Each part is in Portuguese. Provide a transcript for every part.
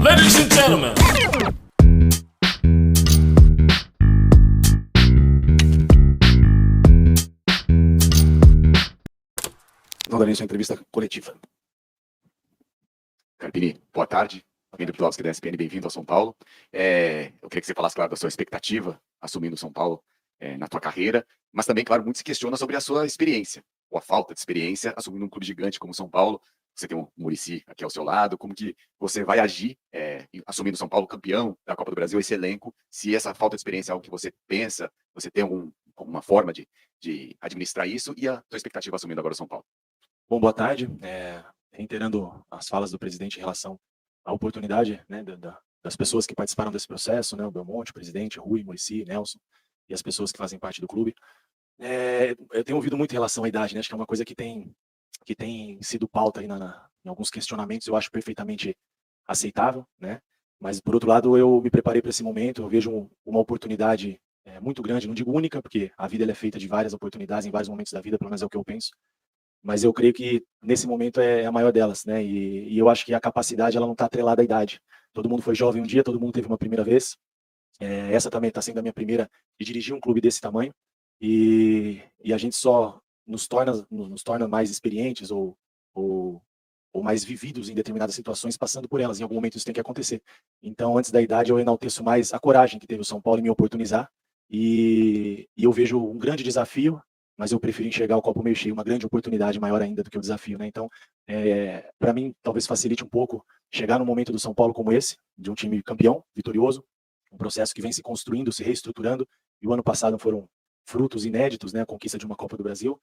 Ladies and gentlemen. Não darei sua entrevista coletiva. Carpini, boa tarde. Bem-vindo para o da ESPN, bem-vindo ao São Paulo. Eu queria que você falasse, claro, da sua expectativa assumindo o São Paulo na tua carreira, mas também, claro, muito se questiona sobre a sua experiência, ou a falta de experiência, assumindo um clube gigante como o São Paulo. Você tem um Muricy aqui ao seu lado, como que você vai agir assumindo o São Paulo campeão da Copa do Brasil, esse elenco, se essa falta de experiência é algo que você pensa, você tem alguma forma de administrar isso, e a tua expectativa assumindo agora o São Paulo? Bom, boa tarde. Reiterando as falas do presidente em relação à oportunidade, né, das pessoas que participaram desse processo, né, o Belmonte, o presidente, Rui, Muricy, Nelson e as pessoas que fazem parte do clube. Eu tenho ouvido muito em relação à idade, né, acho que é uma coisa que tem sido pauta aí em alguns questionamentos, eu acho perfeitamente aceitável, né, mas por outro lado eu me preparei para esse momento, eu vejo uma oportunidade muito grande, não digo única, porque a vida ela é feita de várias oportunidades em vários momentos da vida, pelo menos é o que eu penso, mas eu creio que nesse momento é a maior delas, né? E eu acho que a capacidade ela não está atrelada à idade. Todo mundo foi jovem um dia, todo mundo teve uma primeira vez. Essa também está sendo a minha primeira de dirigir um clube desse tamanho. E a gente só nos torna mais experientes ou mais vividos em determinadas situações, passando por elas. Em algum momento isso tem que acontecer. Então, antes da idade, eu enalteço mais a coragem que teve o São Paulo em me oportunizar. E eu vejo um grande desafio, mas eu prefiro enxergar o copo meio cheio, uma grande oportunidade maior ainda do que o desafio, né? Então, para mim, talvez facilite um pouco chegar num momento do São Paulo como esse, de um time campeão, vitorioso, um processo que vem se construindo, se reestruturando, e o ano passado foram frutos inéditos, né? A conquista de uma Copa do Brasil.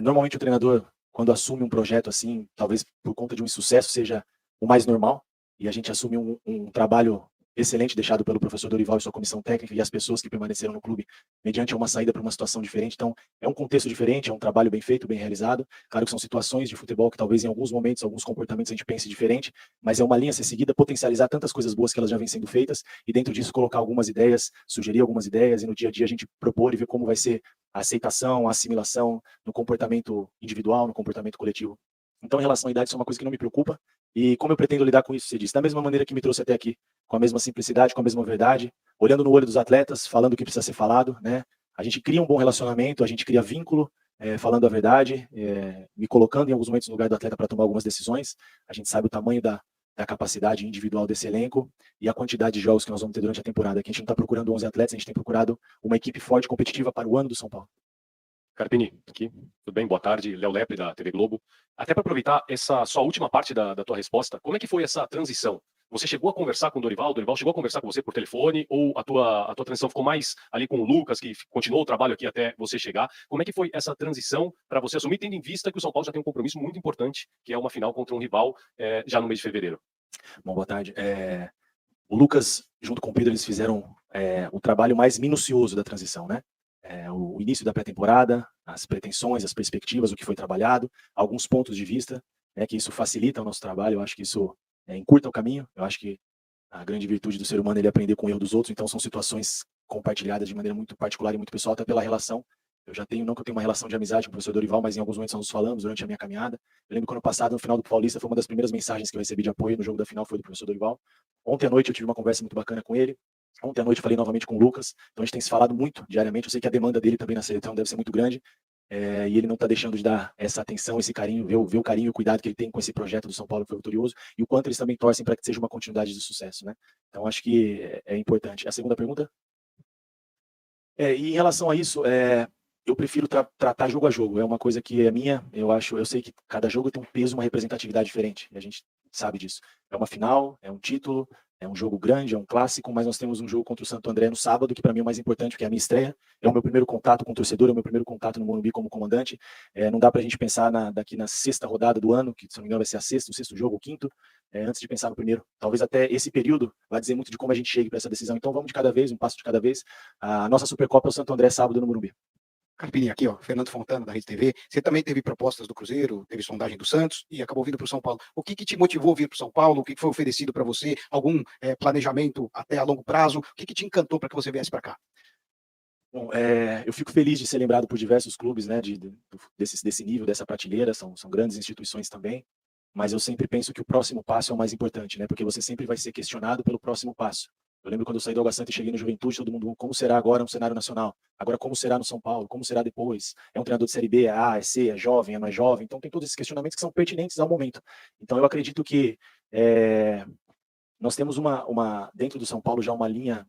Normalmente o treinador, quando assume um projeto assim, talvez por conta de um insucesso, seja o mais normal, e a gente assume um trabalho excelente deixado pelo professor Dorival e sua comissão técnica e as pessoas que permaneceram no clube mediante uma saída para uma situação diferente. Então, é um contexto diferente, é um trabalho bem feito, bem realizado. Claro que são situações de futebol que talvez em alguns momentos, alguns comportamentos a gente pense diferente, mas é uma linha a ser seguida, potencializar tantas coisas boas que elas já vêm sendo feitas e dentro disso colocar algumas ideias, sugerir algumas ideias e no dia a dia a gente propor e ver como vai ser a aceitação, a assimilação no comportamento individual, no comportamento coletivo. Então, em relação à idade, isso é uma coisa que não me preocupa. E como eu pretendo lidar com isso, você disse, da mesma maneira que me trouxe até aqui, com a mesma simplicidade, com a mesma verdade, olhando no olho dos atletas, falando o que precisa ser falado, né? A gente cria um bom relacionamento, a gente cria vínculo, falando a verdade, me colocando em alguns momentos no lugar do atleta para tomar algumas decisões. A gente sabe o tamanho da capacidade individual desse elenco e a quantidade de jogos que nós vamos ter durante a temporada. Aqui a gente não está procurando 11 atletas, a gente tem procurado uma equipe forte, competitiva para o ano do São Paulo. Carpini, aqui. Tudo bem? Boa tarde. Léo Lepre, da TV Globo. Até para aproveitar essa sua última parte da tua resposta, como é que foi essa transição? Você chegou a conversar com o Dorival chegou a conversar com você por telefone, ou a tua transição ficou mais ali com o Lucas, que continuou o trabalho aqui até você chegar? Como é que foi essa transição para você assumir, tendo em vista que o São Paulo já tem um compromisso muito importante, que é uma final contra um rival já no mês de fevereiro? Bom, boa tarde. O Lucas, junto com o Pedro, eles fizeram o trabalho mais minucioso da transição, né? O início da pré-temporada, as pretensões, as perspectivas, o que foi trabalhado, alguns pontos de vista, né, que isso facilita o nosso trabalho, eu acho que isso encurta o caminho, eu acho que a grande virtude do ser humano é ele aprender com o erro dos outros, então são situações compartilhadas de maneira muito particular e muito pessoal, até pela relação. Eu já tenho, não que eu tenha uma relação de amizade com o professor Dorival, mas em alguns momentos nós nos falamos durante a minha caminhada. Eu lembro que ano passado, no final do Paulista, foi uma das primeiras mensagens que eu recebi de apoio no jogo da final, foi do professor Dorival. Ontem à noite eu tive uma conversa muito bacana com ele. Ontem à noite falei novamente com o Lucas, então a gente tem se falado muito diariamente. Eu sei que a demanda dele também na seleção deve ser muito grande, e ele não está deixando de dar essa atenção, esse carinho, ver o carinho e o cuidado que ele tem com esse projeto do São Paulo que foi vitorioso, e o quanto eles também torcem para que seja uma continuidade de sucesso, né? Então acho que é importante. A segunda pergunta? E em relação a isso, eu prefiro tratar jogo a jogo. É uma coisa que é minha, eu sei que cada jogo tem um peso, uma representatividade diferente, e a gente sabe disso. É uma final, é um título, é um jogo grande, é um clássico, mas nós temos um jogo contra o Santo André no sábado, que para mim é o mais importante, porque é a minha estreia, é o meu primeiro contato com o torcedor, é o meu primeiro contato no Morumbi como comandante. Não dá para a gente pensar daqui na sexta rodada do ano, que se não me engano vai ser a sexta, o sexto jogo, o quinto, antes de pensar no primeiro. Talvez até esse período vai dizer muito de como a gente chegue para essa decisão. Então vamos de cada vez, um passo de cada vez. A nossa Supercopa é o Santo André sábado no Morumbi. Carpini, aqui, ó, Fernando Fontana, da Rede TV. Você também teve propostas do Cruzeiro, teve sondagem do Santos e acabou vindo para o São Paulo. O que te motivou a vir para o São Paulo? O que foi oferecido para você? Algum planejamento até a longo prazo? O que te encantou para que você viesse para cá? Bom, eu fico feliz de ser lembrado por diversos clubes, né, desse nível, dessa prateleira, são grandes instituições também. mas eu sempre penso que o próximo passo é o mais importante, né? Porque você sempre vai ser questionado pelo próximo passo. Eu lembro quando eu saí do Água Santa e cheguei no Juventude, todo mundo, como será agora no cenário nacional? Agora, como será no São Paulo? Como será depois? É um treinador de Série B, é A, é C, é jovem, é mais jovem? Então tem todos esses questionamentos que são pertinentes ao momento. Então eu acredito que nós temos dentro do São Paulo já uma linha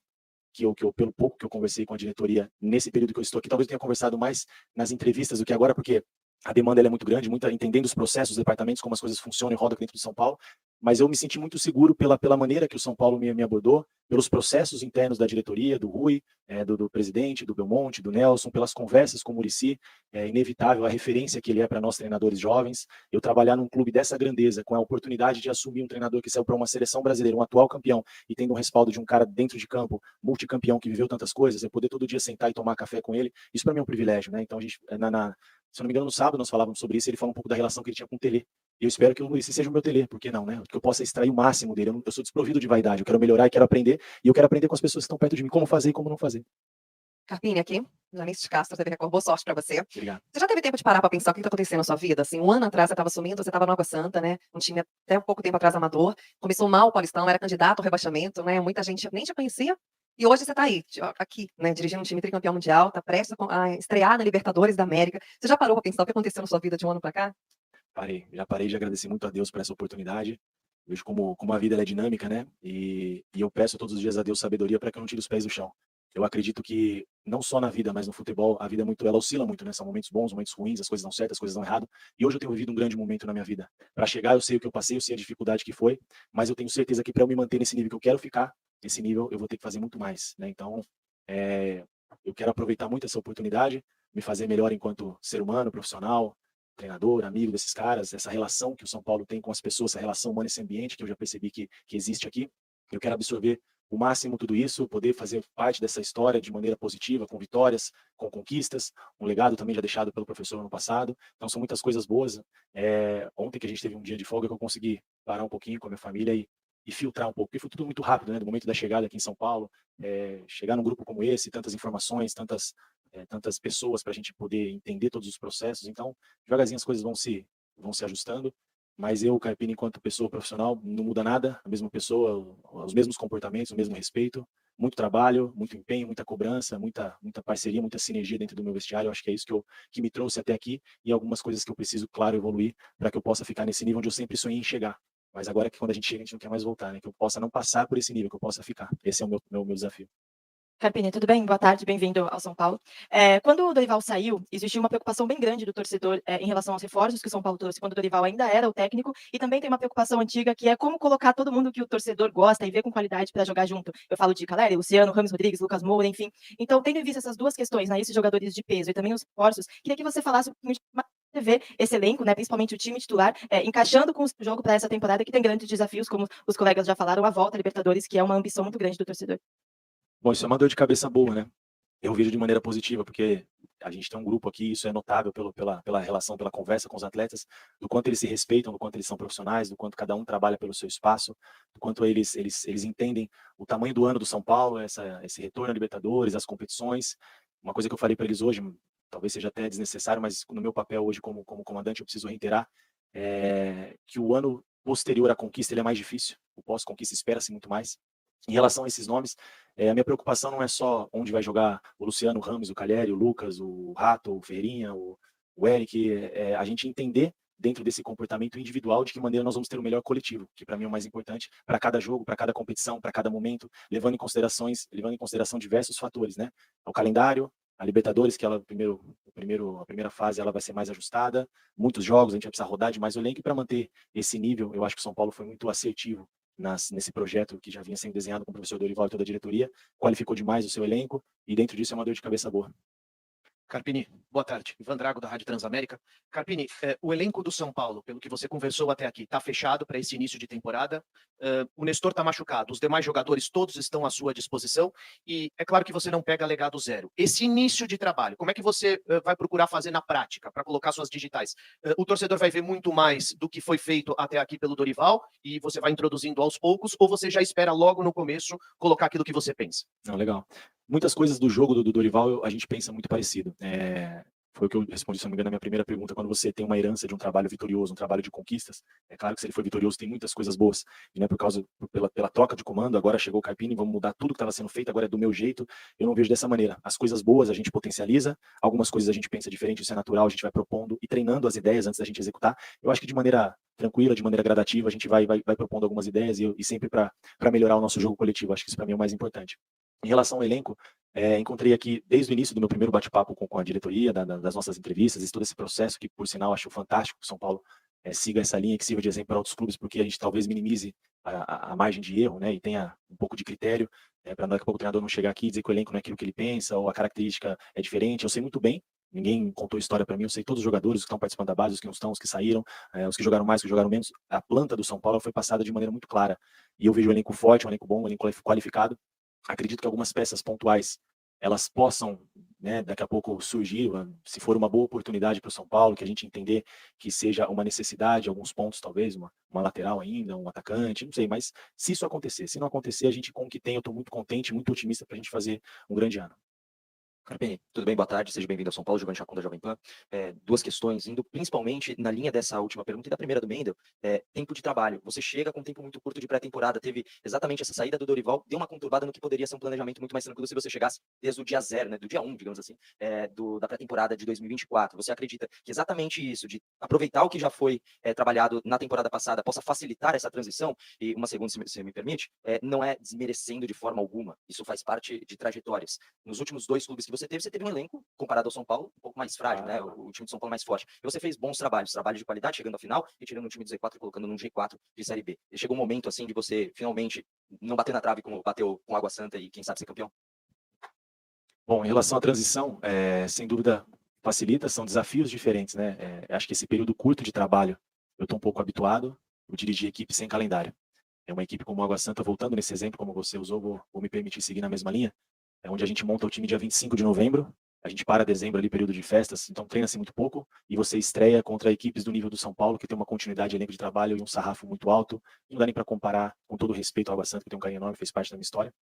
pelo pouco que eu conversei com a diretoria nesse período que eu estou aqui, talvez eu tenha conversado mais nas entrevistas do que agora, porque a demanda ela é muito grande, entendendo os processos, os departamentos, como as coisas funcionam e rodam dentro do São Paulo, mas eu me senti muito seguro pela maneira que o São Paulo me abordou, pelos processos internos da diretoria, do Rui, do presidente, do Belmonte, do Nelson, pelas conversas com o Muricy, é inevitável a referência que ele é para nós treinadores jovens. Eu trabalhar num clube dessa grandeza, com a oportunidade de assumir um treinador que saiu para uma seleção brasileira, um atual campeão, e tendo um respaldo de um cara dentro de campo, multicampeão, que viveu tantas coisas, eu poder todo dia sentar e tomar café com ele, isso para mim é um privilégio, né? Então a gente, se eu não me engano, no sábado nós falávamos sobre isso, ele falou um pouco da relação que ele tinha com o Tele. E eu espero que o Muricy seja o meu Tele, por que não, né? Que eu possa extrair o máximo dele. Eu sou desprovido de vaidade, eu quero melhorar e quero aprender, e eu quero aprender com as pessoas que estão perto de mim, como fazer e como não fazer. Carpini aqui, Janice de Castro, TV Record, boa sorte pra você. Obrigado. Você já teve tempo de parar pra pensar o que tá acontecendo na sua vida? Assim, um ano atrás você estava sumindo, você estava no Água Santa, né? Um time até um pouco tempo atrás amador. Começou mal o Paulistão, era candidato ao rebaixamento, né? Muita gente nem te conhecia. E hoje você tá aí, aqui, né? Dirigindo um time tricampeão mundial, tá prestes a estrear na Libertadores da América. Você já parou pra pensar o que aconteceu na sua vida de um ano pra cá? Já parei de agradecer muito a Deus por essa oportunidade. Vejo como a vida ela é dinâmica, né? E eu peço todos os dias a Deus sabedoria para que eu não tire os pés do chão. Eu acredito que não só na vida, mas no futebol, a vida ela oscila muito, né? São momentos bons, momentos ruins, as coisas dão certo, as coisas dão errado. E hoje eu tenho vivido um grande momento na minha vida. Para chegar, eu sei o que eu passei, eu sei a dificuldade que foi, mas eu tenho certeza que para eu me manter nesse nível que eu quero ficar, nesse nível eu vou ter que fazer muito mais, né? Então, eu quero aproveitar muito essa oportunidade, me fazer melhor enquanto ser humano, profissional, treinador, amigo desses caras, essa relação que o São Paulo tem com as pessoas, essa relação humana, esse ambiente que eu já percebi que existe aqui. Eu quero absorver o máximo tudo isso, poder fazer parte dessa história de maneira positiva, com vitórias, com conquistas, um legado também já deixado pelo professor no passado. Então são muitas coisas boas. Ontem que a gente teve um dia de folga que eu consegui parar um pouquinho com a minha família e filtrar um pouco, porque foi tudo muito rápido, né? Do momento da chegada aqui em São Paulo, chegar num grupo como esse, tantas informações, tantas pessoas para a gente poder entender todos os processos. Então, devagarzinho as coisas vão se ajustando. Mas eu, Carpini, enquanto pessoa profissional, não muda nada. A mesma pessoa, os mesmos comportamentos, o mesmo respeito. Muito trabalho, muito empenho, muita cobrança, muita parceria, muita sinergia dentro do meu vestiário. Eu acho que é isso que me trouxe até aqui e algumas coisas que eu preciso, claro, evoluir para que eu possa ficar nesse nível onde eu sempre sonhei em chegar. Mas agora que quando a gente chega, a gente não quer mais voltar, né? Que eu possa não passar por esse nível, que eu possa ficar. Esse é o meu desafio. Carpini, tudo bem? Boa tarde, bem-vindo ao São Paulo. Quando o Dorival saiu, existiu uma preocupação bem grande do torcedor em relação aos reforços que o São Paulo trouxe quando o Dorival ainda era o técnico, e também tem uma preocupação antiga que é como colocar todo mundo que o torcedor gosta e vê com qualidade para jogar junto. Eu falo de Caleri, Luciano, Rames Rodrigues, Lucas Moura, enfim. Então, tendo em vista essas duas questões, né, esses jogadores de peso e também os reforços, queria que você falasse um pouquinho de ver esse elenco, né, principalmente o time titular, encaixando com o jogo para essa temporada, que tem grandes desafios, como os colegas já falaram, a volta à Libertadores, que é uma ambição muito grande do torcedor. Bom, isso é uma dor de cabeça boa, né? Eu vejo de maneira positiva, porque a gente tem um grupo aqui, isso é notável pela relação, pela conversa com os atletas, do quanto eles se respeitam, do quanto eles são profissionais, do quanto cada um trabalha pelo seu espaço, do quanto eles entendem o tamanho do ano do São Paulo, esse retorno à Libertadores, as competições. Uma coisa que eu falei para eles hoje, talvez seja até desnecessário, mas no meu papel hoje como comandante eu preciso reiterar, que o ano posterior à conquista ele é mais difícil, o pós-conquista espera-se muito mais. Em relação a esses nomes, a minha preocupação não é só onde vai jogar o Luciano, o Rames, o Caleri, o Lucas, o Rato, o Ferreirinha, o Eric, a gente entender dentro desse comportamento individual de que maneira nós vamos ter o melhor coletivo, que para mim é o mais importante, para cada jogo, para cada competição, para cada momento, levando em consideração diversos fatores, né? O calendário, a Libertadores, que ela a primeira fase ela vai ser mais ajustada, muitos jogos, a gente vai precisar rodar demais o elenco, e para manter esse nível, eu acho que o São Paulo foi muito assertivo nesse projeto que já vinha sendo desenhado com o professor Dorival e toda a diretoria, qualificou demais o seu elenco, e dentro disso é uma dor de cabeça boa. Carpini, boa tarde. Ivan Drago, da Rádio Transamérica. Carpini, o elenco do São Paulo, pelo que você conversou até aqui, está fechado para esse início de temporada. O Nestor está machucado, os demais jogadores todos estão à sua disposição e é claro que você não pega legado zero. Esse início de trabalho, como é que você vai procurar fazer na prática para colocar suas digitais? O torcedor vai ver muito mais do que foi feito até aqui pelo Dorival e você vai introduzindo aos poucos, ou você já espera logo no começo colocar aquilo que você pensa? Não, legal. Muitas coisas do jogo do Dorival a gente pensa muito parecido. foi o que eu respondi, se não me engano, na minha primeira pergunta. Quando você tem uma herança de um trabalho vitorioso, um trabalho de conquistas, é claro que se ele for vitorioso tem muitas coisas boas, e não é pela troca de comando, agora chegou o Carpini, vamos mudar tudo que estava sendo feito, agora é do meu jeito. Eu não vejo dessa maneira. As coisas boas a gente potencializa, algumas coisas a gente pensa diferente, isso é natural, a gente vai propondo e treinando as ideias antes da gente executar. Eu acho que de maneira tranquila, de maneira gradativa, a gente vai propondo algumas ideias e sempre para melhorar o nosso jogo coletivo. Acho que isso para mim é o mais importante. Em relação ao elenco, encontrei aqui, desde o início do meu primeiro bate-papo com a diretoria, das nossas entrevistas, todo esse processo que, por sinal, acho fantástico que o São Paulo siga essa linha, que sirva de exemplo para outros clubes, porque a gente talvez minimize a margem de erro, né, e tenha um pouco de critério, para daqui a pouco o treinador não chegar aqui e dizer que o elenco não é aquilo que ele pensa, ou a característica é diferente. Eu sei muito bem, ninguém contou história para mim, eu sei todos os jogadores, os que estão participando da base, os que não estão, os que saíram, os que jogaram mais, os que jogaram menos. A planta do São Paulo foi passada de maneira muito clara, e eu vejo um elenco forte, um elenco bom, um elenco qualificado. Acredito que algumas peças pontuais elas possam, né, daqui a pouco surgir, se for uma boa oportunidade para o São Paulo, que a gente entender que seja uma necessidade, alguns pontos talvez, uma lateral ainda, um atacante, não sei, mas se isso acontecer, se não acontecer, a gente com o que tem, eu estou muito contente, muito otimista para a gente fazer um grande ano. Carpini, tudo bem? Boa tarde, seja bem-vindo ao São Paulo, Giovanni Chacon da Jovem Pan. Duas questões, indo principalmente na linha dessa última pergunta e da primeira do Mendel, tempo de trabalho. Você chega com um tempo muito curto de pré-temporada, teve exatamente essa saída do Dorival, deu uma conturbada no que poderia ser um planejamento muito mais tranquilo se você chegasse desde o dia zero, né, do dia 1, digamos assim, da pré-temporada de 2024. Você acredita que exatamente isso, de aproveitar o que já foi trabalhado na temporada passada, possa facilitar essa transição? E uma segunda, se você me permite, não é desmerecendo de forma alguma, isso faz parte de trajetórias. Nos últimos dois clubes que você teve um elenco, comparado ao São Paulo, um pouco mais frágil, né? O time de São Paulo mais forte. E você fez bons trabalhos de qualidade, chegando à final e tirando o time do Z4 e colocando no G4 de Série B. E chegou um momento, assim, de você finalmente não bater na trave como bateu com Água Santa e, quem sabe, ser campeão? Bom, em relação à transição, sem dúvida facilita, são desafios diferentes, né? Acho que esse período curto de trabalho, eu estou um pouco habituado, eu dirigi equipe sem calendário. É uma equipe como Água Santa, voltando nesse exemplo, como você usou, vou me permitir seguir na mesma linha, onde a gente monta o time dia 25 de novembro, a gente para dezembro ali, período de festas, então treina-se muito pouco, e você estreia contra equipes do nível do São Paulo, que tem uma continuidade de elenco de trabalho e um sarrafo muito alto, não dá nem para comparar, com todo o respeito ao Água Santa, que tem um carinho enorme, fez parte da minha história,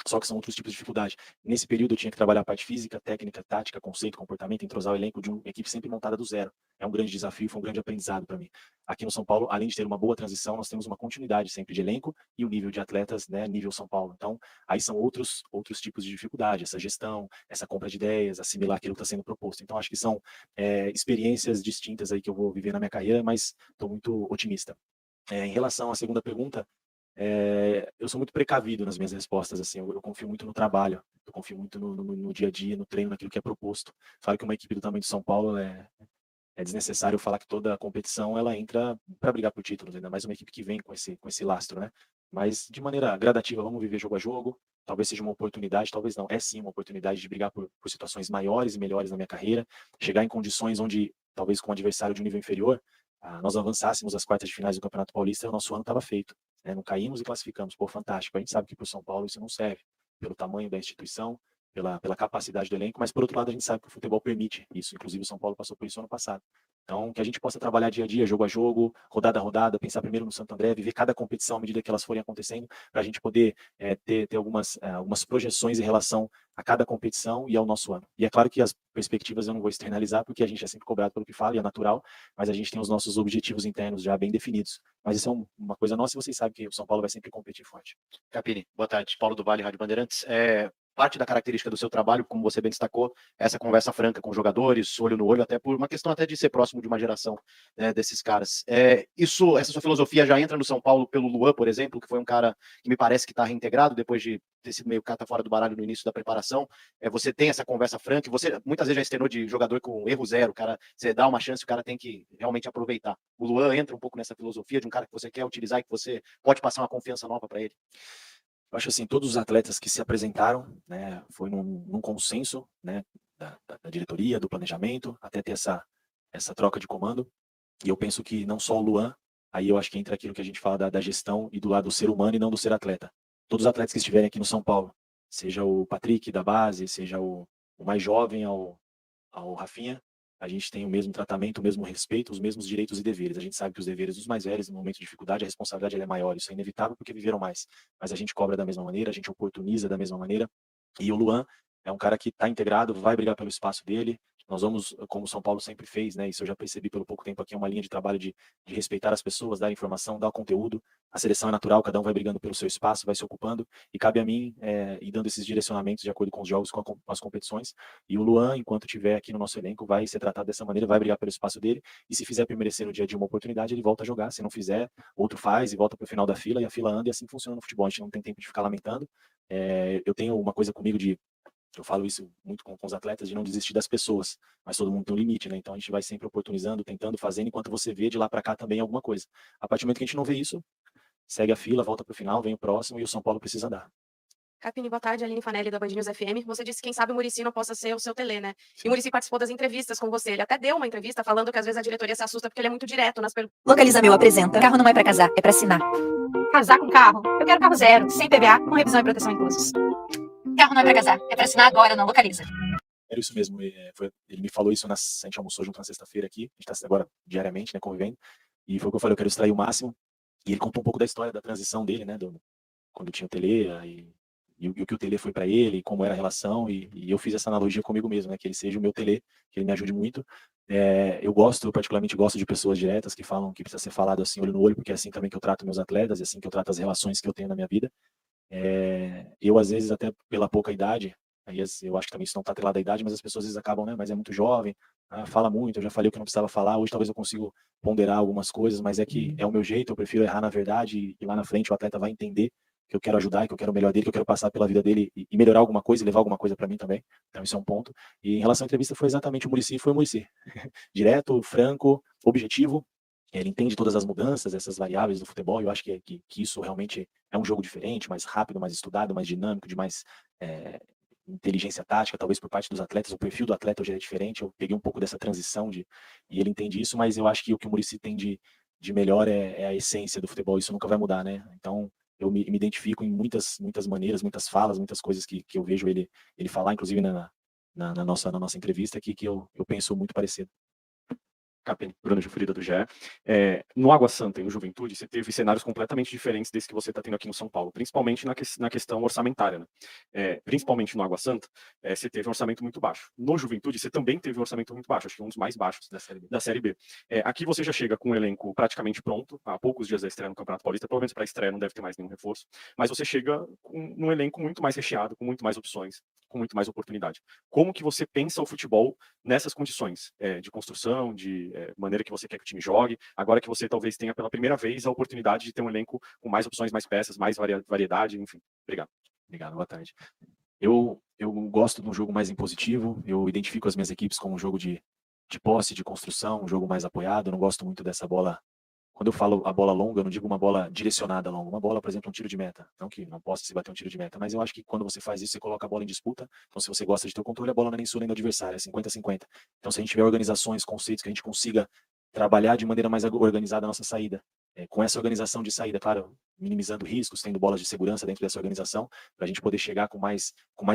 só que são outros tipos de dificuldade. Nesse período eu tinha que trabalhar a parte física, técnica, tática, conceito, comportamento, entrosar o elenco de uma equipe sempre montada do zero. É um grande desafio, foi um grande aprendizado para mim. Aqui no São Paulo, além de ter uma boa transição, nós temos uma continuidade sempre de elenco e o nível de atletas, né, nível São Paulo. Então, aí são outros tipos de dificuldade, essa gestão, essa compra de ideias, assimilar aquilo que está sendo proposto. Então, acho que são experiências distintas aí que eu vou viver na minha carreira, mas estou muito otimista. Em relação à segunda pergunta, eu sou muito precavido nas minhas respostas, assim, eu confio muito no trabalho, eu confio muito no dia a dia, no treino, naquilo que é proposto. Falo que uma equipe do tamanho de São Paulo é desnecessário falar que toda a competição ela entra para brigar por títulos, ainda mais uma equipe que vem com esse lastro, né? Mas de maneira gradativa, vamos viver jogo a jogo. Talvez seja uma oportunidade, talvez não. É sim uma oportunidade de brigar por situações maiores e melhores na minha carreira, chegar em condições onde, talvez com um adversário de um nível inferior, nós avançássemos as quartas de finais do Campeonato Paulista e o nosso ano estava feito. Não caímos e classificamos. Pô, fantástico. A gente sabe que para o São Paulo isso não serve, pelo tamanho da instituição, pela capacidade do elenco, mas por outro lado a gente sabe que o futebol permite isso, inclusive o São Paulo passou por isso ano passado. Então, que a gente possa trabalhar dia a dia, jogo a jogo, rodada a rodada, pensar primeiro no Santo André, viver cada competição à medida que elas forem acontecendo, para a gente poder ter algumas projeções em relação a cada competição e ao nosso ano. E é claro que as perspectivas eu não vou externalizar, porque a gente é sempre cobrado pelo que fala, e é natural, mas a gente tem os nossos objetivos internos já bem definidos. Mas isso é uma coisa nossa e vocês sabem que o São Paulo vai sempre competir forte. Carpini, boa tarde. Paulo do Vale, Rádio Bandeirantes. Parte da característica do seu trabalho, como você bem destacou, essa conversa franca com jogadores, olho no olho, até por uma questão até de ser próximo de uma geração, né, desses caras. Essa sua filosofia já entra no São Paulo pelo Luan, por exemplo, que foi um cara que me parece que está reintegrado depois de ter sido meio carta fora do baralho no início da preparação. Você tem essa conversa franca, você muitas vezes já externou de jogador com erro zero, cara, você dá uma chance, o cara tem que realmente aproveitar. O Luan entra um pouco nessa filosofia de um cara que você quer utilizar e que você pode passar uma confiança nova para ele. Eu acho assim, todos os atletas que se apresentaram, né, foi num consenso, né, da diretoria, do planejamento, até ter essa troca de comando. E eu penso que não só o Luan, aí eu acho que entra aquilo que a gente fala da gestão e do lado do ser humano e não do ser atleta. Todos os atletas que estiverem aqui no São Paulo, seja o Patrick da base, seja o mais jovem ao Rafinha, a gente tem o mesmo tratamento, o mesmo respeito, os mesmos direitos e deveres. A gente sabe que os deveres dos mais velhos, no momento de dificuldade, a responsabilidade ela é maior. Isso é inevitável porque viveram mais. Mas a gente cobra da mesma maneira, a gente oportuniza da mesma maneira. E o Luan é um cara que está integrado, vai brigar pelo espaço dele, Nós vamos, como o São Paulo sempre fez, né? Isso eu já percebi pelo pouco tempo aqui, é uma linha de trabalho de respeitar as pessoas, dar informação, dar conteúdo. A seleção é natural, cada um vai brigando pelo seu espaço, vai se ocupando, e cabe a mim ir dando esses direcionamentos de acordo com os jogos, com as competições. E o Luan, enquanto estiver aqui no nosso elenco, vai ser tratado dessa maneira, vai brigar pelo espaço dele, e se fizer por merecer no dia a dia uma oportunidade, ele volta a jogar. Se não fizer, outro faz e volta para o final da fila, e a fila anda, e assim funciona no futebol. A gente não tem tempo de ficar lamentando. Eu tenho uma coisa comigo eu falo isso muito com os atletas, de não desistir das pessoas, mas todo mundo tem um limite, né? Então a gente vai sempre oportunizando, tentando, fazendo, enquanto você vê de lá para cá também alguma coisa. A partir do momento que a gente não vê isso, segue a fila, volta para o final, vem o próximo, e o São Paulo precisa andar. Carpini, boa tarde. Aline Fanelli, da Band News FM. Você disse que quem sabe o Muricy não possa ser o seu Telê, né? E Sim. o Muricy participou das entrevistas com você. Ele até deu uma entrevista falando que às vezes a diretoria se assusta porque ele é muito direto nas perguntas. Localiza Meu apresenta. Carro não é pra casar, é pra assinar. Casar com carro? Eu quero carro zero, sem PVA, com revisão e proteção inclusos. Carro não é pra casar, é pra assinar agora, não Localiza. Era isso mesmo, ele me falou isso, a gente almoçou junto na sexta-feira aqui, a gente está agora diariamente, né, convivendo, e foi o que eu falei, eu quero extrair o máximo, e ele contou um pouco da história da transição dele, né, quando tinha o Telê, e o que o Telê foi para ele, e como era a relação, e eu fiz essa analogia comigo mesmo, né, que ele seja o meu Telê, que ele me ajude muito. Eu particularmente gosto de pessoas diretas, que falam que precisa ser falado assim, olho no olho, porque é assim também que eu trato meus atletas, é assim que eu trato as relações que eu tenho na minha vida. Eu, às vezes, até pela pouca idade, aí eu acho que também isso não está atrelado à idade, mas as pessoas às vezes acabam, né, mas é muito jovem, fala muito, eu já falei o que não precisava falar, hoje talvez eu consiga ponderar algumas coisas, mas é que é o meu jeito, eu prefiro errar na verdade, e lá na frente o atleta vai entender que eu quero ajudar, que eu quero o melhor dele, que eu quero passar pela vida dele e melhorar alguma coisa e levar alguma coisa para mim também. Então isso é um ponto. E em relação à entrevista, foi exatamente o Muricy, foi o Muricy. Direto, franco, objetivo. Ele entende todas as mudanças, essas variáveis do futebol, e eu acho que isso realmente é um jogo diferente, mais rápido, mais estudado, mais dinâmico, de mais inteligência tática, talvez por parte dos atletas. O perfil do atleta hoje é diferente, eu peguei um pouco dessa transição e ele entende isso, mas eu acho que o que o Muricy tem de melhor é a essência do futebol, isso nunca vai mudar, né? Então eu me identifico em muitas maneiras, muitas falas, muitas coisas que eu vejo ele falar, inclusive na nossa entrevista aqui, que eu penso muito parecido. Carpini, Bruno Gilfrida do GE. No Água Santa e no Juventude, você teve cenários completamente diferentes desse que você está tendo aqui no São Paulo, principalmente na questão orçamentária, né? Principalmente no Água Santa, você teve um orçamento muito baixo. No Juventude, você também teve um orçamento muito baixo, acho que um dos mais baixos da Série B. Aqui você já chega com um elenco praticamente pronto, há poucos dias da estreia no Campeonato Paulista, pelo menos para a estreia não deve ter mais nenhum reforço, mas você chega num elenco muito mais recheado, com muito mais opções, com muito mais oportunidade. Como que você pensa o futebol nessas condições de construção, de maneira que você quer que o time jogue, agora que você talvez tenha pela primeira vez a oportunidade de ter um elenco com mais opções, mais peças, mais variedade, enfim. Obrigado. Obrigado, boa tarde. Eu gosto de um jogo mais impositivo, eu identifico as minhas equipes como um jogo de posse, de construção, um jogo mais apoiado, eu não gosto muito dessa bola. Quando eu falo a bola longa, eu não digo uma bola direcionada longa, uma bola, por exemplo, um tiro de meta. Não que não possa se bater um tiro de meta, mas eu acho que quando você faz isso, você coloca a bola em disputa. Então, se você gosta de ter o controle, a bola não é nem sua nem do adversário, é 50-50. Então, se a gente tiver organizações, conceitos, que a gente consiga trabalhar de maneira mais organizada a nossa saída, com essa organização de saída, claro, minimizando riscos, tendo bolas de segurança dentro dessa organização, para a gente poder chegar com mais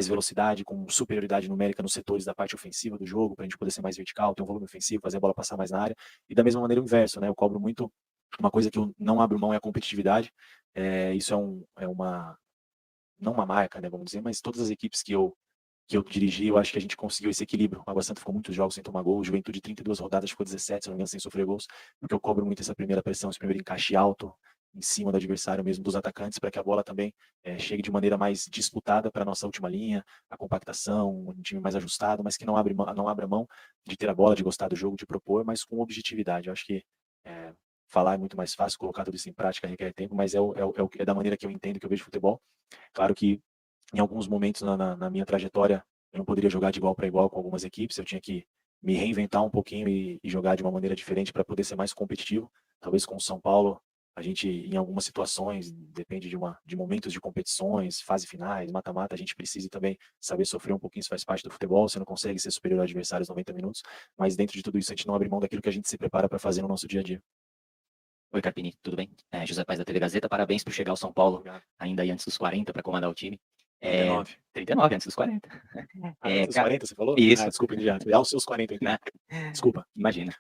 velocidade, com superioridade numérica nos setores da parte ofensiva do jogo, para a gente poder ser mais vertical, ter um volume ofensivo, fazer a bola passar mais na área. E da mesma maneira o inverso, né? Eu cobro muito. Uma coisa que eu não abro mão é a competitividade. Isso não uma marca, né, vamos dizer, mas todas as equipes que eu dirigi, eu acho que a gente conseguiu esse equilíbrio. O Água Santa ficou muitos jogos sem tomar gol, o Juventude 32 rodadas, ficou 17, se não me engano, sem sofrer gols, porque eu cobro muito essa primeira pressão, esse primeiro encaixe alto em cima do adversário mesmo, dos atacantes, para que a bola também chegue de maneira mais disputada para a nossa última linha, a compactação, um time mais ajustado, mas que não abra mão de ter a bola, de gostar do jogo, de propor, mas com objetividade. Eu acho que falar é muito mais fácil, colocar tudo isso em prática requer tempo, mas é da maneira que eu entendo, que eu vejo futebol. Claro que em alguns momentos na minha trajetória eu não poderia jogar de igual para igual com algumas equipes, eu tinha que me reinventar um pouquinho e jogar de uma maneira diferente para poder ser mais competitivo. Talvez com o São Paulo, a gente, em algumas situações, depende de momentos de competições, fase finais, mata-mata, a gente precisa também saber sofrer um pouquinho, isso faz parte do futebol, você não consegue ser superior ao adversário aos 90 minutos, mas dentro de tudo isso a gente não abre mão daquilo que a gente se prepara para fazer no nosso dia a dia. Oi, Carpini, tudo bem? José Paes da TV Gazeta, parabéns por chegar ao São Paulo ainda aí antes dos 40 para comandar o time. 39, antes dos 40. Antes dos 40, você falou? Isso. Desculpa, imediato. Aos seus 40, então. Desculpa. Imagina.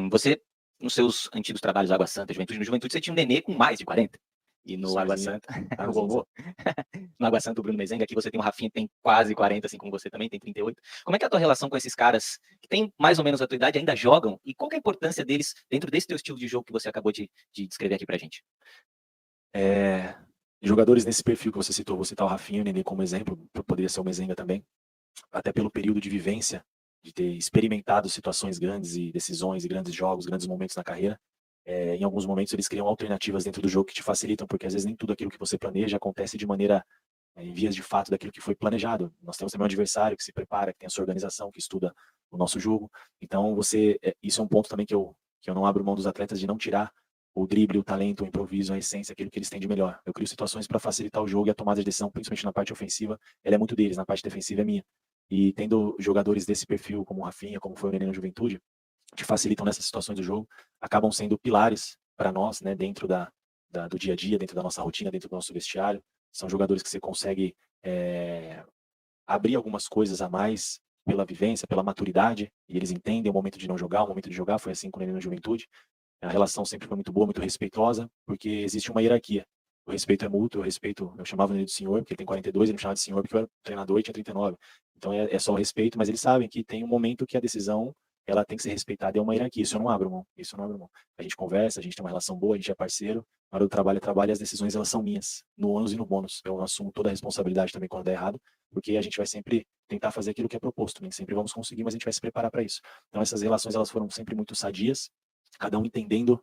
Você, nos seus antigos trabalhos Água Santa, Juventude, no Juventude você tinha um Nenê com mais de 40. E no Sozinho. Água Santa, Tá no o vovô. No Água Santa, o Bruno Mezenga, aqui você tem o Rafinha que tem quase 40, assim como você também, tem 38. Como é que é a tua relação com esses caras que têm mais ou menos a tua idade, ainda jogam? E qual que é a importância deles dentro desse teu estilo de jogo que você acabou de descrever aqui pra gente? Jogadores nesse perfil que você citou, vou citar o Rafinha e o Nenê como exemplo, poderia ser o Mezenga também, até pelo período de vivência, de ter experimentado situações grandes e decisões e grandes jogos, grandes momentos na carreira. Em alguns momentos eles criam alternativas dentro do jogo que te facilitam, porque às vezes nem tudo aquilo que você planeja acontece de maneira em vias de fato daquilo que foi planejado. Nós temos também um adversário que se prepara, que tem a sua organização, que estuda o nosso jogo. Então isso é um ponto também que eu não abro mão dos atletas de não tirar o drible, o talento, o improviso, a essência, aquilo que eles têm de melhor. Eu crio situações para facilitar o jogo e a tomada de decisão, principalmente na parte ofensiva, ela é muito deles, na parte defensiva é minha. E tendo jogadores desse perfil, como o Rafinha, como foi o Nenê na Juventude, que facilitam nessas situações do jogo, acabam sendo pilares para nós, né, dentro do dia a dia, dentro da nossa rotina, dentro do nosso vestiário. São jogadores que você consegue abrir algumas coisas a mais pela vivência, pela maturidade, e eles entendem o momento de não jogar, o momento de jogar. Foi assim com ele na Juventude. A relação sempre foi muito boa, muito respeitosa, porque existe uma hierarquia. O respeito é mútuo, eu chamava ele de senhor, porque ele tem 42, ele me chamava de senhor porque eu era treinador e tinha 39. Então é só o respeito, mas eles sabem que tem um momento que a decisão ela tem que ser respeitada, é uma hierarquia, isso eu não abro mão, isso eu não abro mão. A gente conversa, a gente tem uma relação boa, a gente é parceiro, na hora do trabalho é trabalho e as decisões elas são minhas, no ônus e no bônus. Eu assumo toda a responsabilidade também quando der errado, porque a gente vai sempre tentar fazer aquilo que é proposto, nem sempre vamos conseguir, mas a gente vai se preparar para isso. Então essas relações elas foram sempre muito sadias, cada um entendendo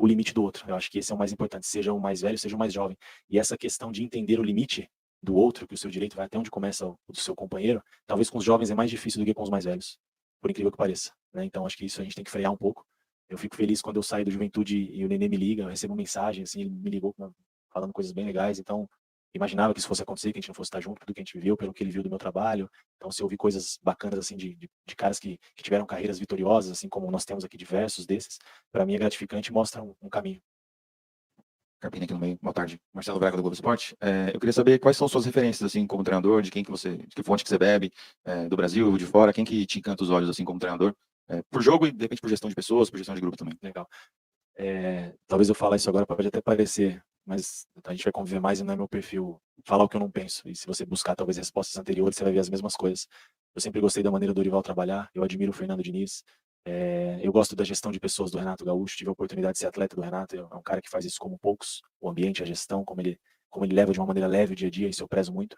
o limite do outro. Eu acho que esse é o mais importante, seja o mais velho, seja o mais jovem. E essa questão de entender o limite do outro, que o seu direito vai até onde começa o do seu companheiro, talvez com os jovens é mais difícil do que com os mais velhos, por incrível que pareça, né? Então acho que isso a gente tem que frear um pouco. Eu fico feliz quando eu saio do Juventude e o Nenê me liga, eu recebo mensagem, assim, ele me ligou falando coisas bem legais, então imaginava que isso fosse acontecer, que a gente não fosse estar junto, tudo que a gente viveu, pelo que ele viu do meu trabalho. Então se eu ouvir coisas bacanas, assim, de caras que tiveram carreiras vitoriosas, assim como nós temos aqui diversos desses, para mim é gratificante e mostra um caminho. Carpini aqui no meio. Boa tarde. Marcelo Braga do Globo Esporte. Eu queria saber quais são suas referências, assim, como treinador, de que fonte que você bebe, do Brasil, de fora, quem que te encanta os olhos, assim, como treinador, por jogo e, de repente, por gestão de pessoas, por gestão de grupo também. Legal. Talvez eu falar isso agora pode até parecer, mas a gente vai conviver mais e não é meu perfil falar o que eu não penso. E se você buscar talvez respostas anteriores, você vai ver as mesmas coisas. Eu sempre gostei da maneira do Dorival trabalhar, eu admiro o Fernando Diniz, eu gosto da gestão de pessoas do Renato Gaúcho, tive a oportunidade de ser atleta do Renato, é um cara que faz isso como poucos, o ambiente, a gestão, como ele leva de uma maneira leve o dia a dia, isso eu prezo muito.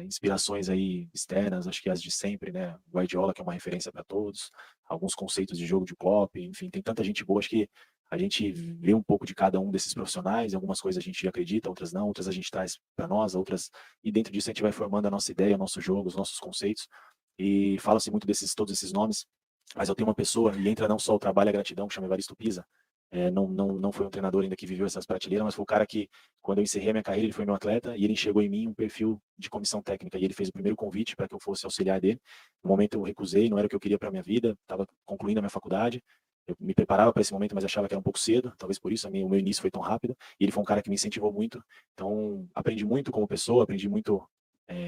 Inspirações aí externas, acho que as de sempre, né? Guardiola, que é uma referência para todos, alguns conceitos de jogo de Klopp, enfim, tem tanta gente boa, acho que a gente vê um pouco de cada um desses profissionais, algumas coisas a gente acredita, outras não, outras a gente traz para nós, outras, e dentro disso a gente vai formando a nossa ideia, o nosso jogo, os nossos conceitos, e fala-se muito todos esses nomes, mas eu tenho uma pessoa, e entra não só o trabalho e a gratidão, que chama Evaristo Pisa, não foi um treinador ainda que viveu essas prateleiras, mas foi o cara que, quando eu encerrei a minha carreira, ele foi meu atleta, e ele enxergou em mim um perfil de comissão técnica, e ele fez o primeiro convite para que eu fosse auxiliar dele. No momento eu recusei, não era o que eu queria para minha vida, estava concluindo a minha faculdade, eu me preparava para esse momento, mas achava que era um pouco cedo, talvez por isso o meu início foi tão rápido, e ele foi um cara que me incentivou muito, então aprendi muito como pessoa, aprendi muito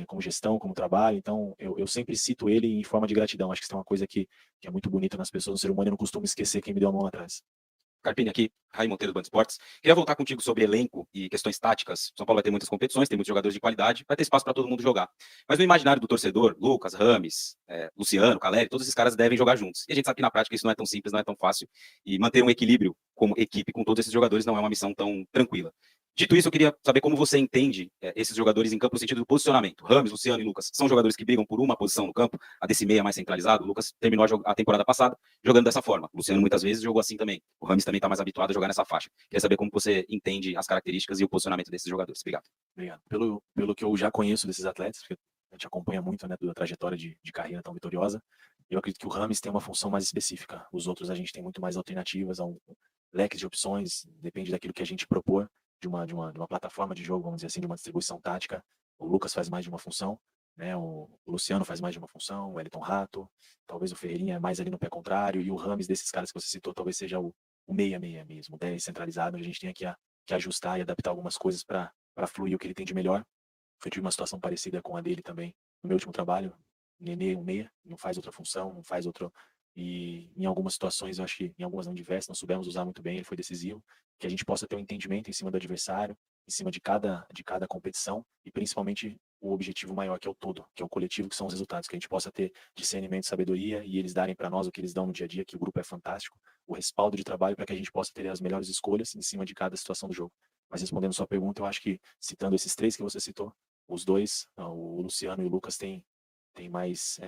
como gestão, como trabalho, então eu sempre cito ele em forma de gratidão. Acho que isso é uma coisa que é muito bonita nas pessoas, no ser humano, eu não costumo esquecer quem me deu a mão atrás. Carpini aqui, Raí Monteiro do Band Esportes. Queria voltar contigo sobre elenco e questões táticas. São Paulo vai ter muitas competições, tem muitos jogadores de qualidade, vai ter espaço para todo mundo jogar. Mas no imaginário do torcedor, Lucas, Rames, Luciano, Caleri, todos esses caras devem jogar juntos. E a gente sabe que na prática isso não é tão simples, não é tão fácil. E manter um equilíbrio como equipe com todos esses jogadores não é uma missão tão tranquila. Dito isso, eu queria saber como você entende esses jogadores em campo no sentido do posicionamento. Rames, Luciano e Lucas são jogadores que brigam por uma posição no campo, a desse meia mais centralizado. O Lucas terminou a temporada passada jogando dessa forma. O Luciano muitas vezes jogou assim também. O Rames também está mais habituado a jogar nessa faixa. Queria saber como você entende as características e o posicionamento desses jogadores. Obrigado. Obrigado. Pelo que eu já conheço desses atletas, porque a gente acompanha muito, né, da trajetória de carreira tão vitoriosa, eu acredito que o Rames tem uma função mais específica. Os outros a gente tem muito mais alternativas, um leque de opções, depende daquilo que a gente propor, de uma plataforma de jogo, vamos dizer assim, de uma distribuição tática. O Lucas faz mais de uma função, né? O Luciano faz mais de uma função, o Wellington Rato, talvez o Ferreirinha é mais ali no pé contrário, e o Rames, desses caras que você citou, talvez seja o meia-meia mesmo, 10 centralizado, onde a gente tem que ajustar e adaptar algumas coisas para fluir o que ele tem de melhor. Eu tive uma situação parecida com a dele também no meu último trabalho. Nenê, um meia, não faz outra função, não faz outro e em algumas situações, eu acho que em algumas não diversas, nós soubemos usar muito bem, ele foi decisivo, que a gente possa ter um entendimento em cima do adversário, em cima de cada competição, e principalmente o objetivo maior, que é o todo, que é o coletivo, que são os resultados, que a gente possa ter discernimento, sabedoria, e eles darem para nós o que eles dão no dia a dia, que o grupo é fantástico, o respaldo de trabalho para que a gente possa ter as melhores escolhas em cima de cada situação do jogo. Mas respondendo sua pergunta, eu acho que, citando esses três que você citou, os dois, o Luciano e o Lucas, têm mais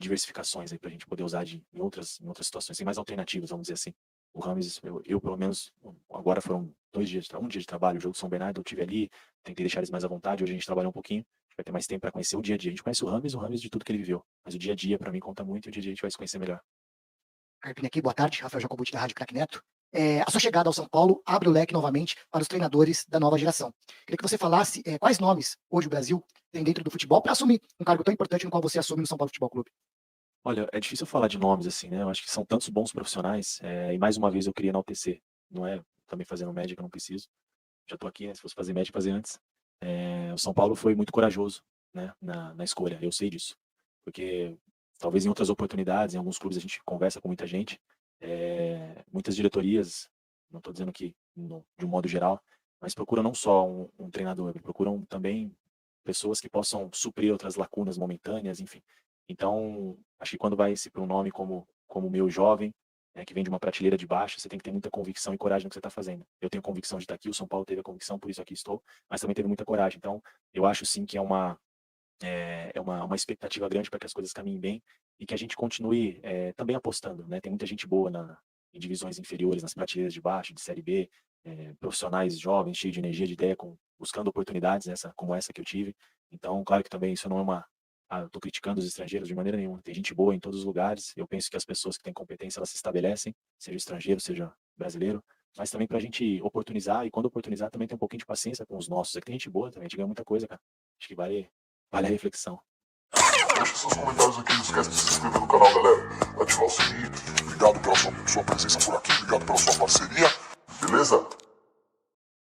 diversificações aí para a gente poder usar em outras situações, tem mais alternativas, vamos dizer assim. O Rames, eu pelo menos, agora foram 2 dias, um dia de trabalho, o jogo São Bernardo, eu tive ali, tentei deixar eles mais à vontade, hoje a gente trabalhou um pouquinho, a gente vai ter mais tempo para conhecer o dia a dia. A gente conhece o Rames de tudo que ele viveu, mas o dia a dia, para mim, conta muito, e o dia a dia a gente vai se conhecer melhor. Carpini aqui, boa tarde, Rafael Jacobuti da Rádio Craque Neto. A sua chegada ao São Paulo abre o leque novamente para os treinadores da nova geração. Queria que você falasse quais nomes hoje o Brasil tem dentro do futebol para assumir um cargo tão importante no qual você assume no São Paulo Futebol Clube. Olha, é difícil falar de nomes assim, né? Eu acho que são tantos bons profissionais, e mais uma vez eu queria enaltecer. Não é também fazendo médica, eu não preciso. Já estou aqui, né? Se fosse fazer médica, fazer antes. O São Paulo foi muito corajoso, né? Na escolha, eu sei disso. Porque talvez em outras oportunidades, em alguns clubes a gente conversa com muita gente, muitas diretorias, não estou dizendo que de um modo geral, mas procuram não só um treinador, procuram também pessoas que possam suprir outras lacunas momentâneas, enfim. Então, acho que quando vai-se para um nome como o meu, jovem, que vem de uma prateleira de baixo, você tem que ter muita convicção e coragem no que você está fazendo. Eu tenho convicção de estar aqui, o São Paulo teve a convicção, por isso aqui estou, mas também teve muita coragem. Então, eu acho sim que é uma expectativa grande para que as coisas caminhem bem e que a gente continue também apostando, né? Tem muita gente boa em divisões inferiores, nas prateleiras de baixo, de Série B, profissionais jovens, cheios de energia, de ideia, buscando oportunidades como essa que eu tive. Então, claro que também isso não é eu estou criticando os estrangeiros de maneira nenhuma. Tem gente boa em todos os lugares. Eu penso que as pessoas que têm competência, elas se estabelecem, seja estrangeiro, seja brasileiro, mas também para a gente oportunizar, e quando oportunizar também tem um pouquinho de paciência com os nossos. Aqui tem gente boa também, a gente ganha muita coisa, cara. Acho que vale a reflexão. Deixe seus comentários aqui, não esquece de se inscrever no canal, galera. Ativar o sininho. Obrigado pela sua presença por aqui, obrigado pela sua parceria. Beleza?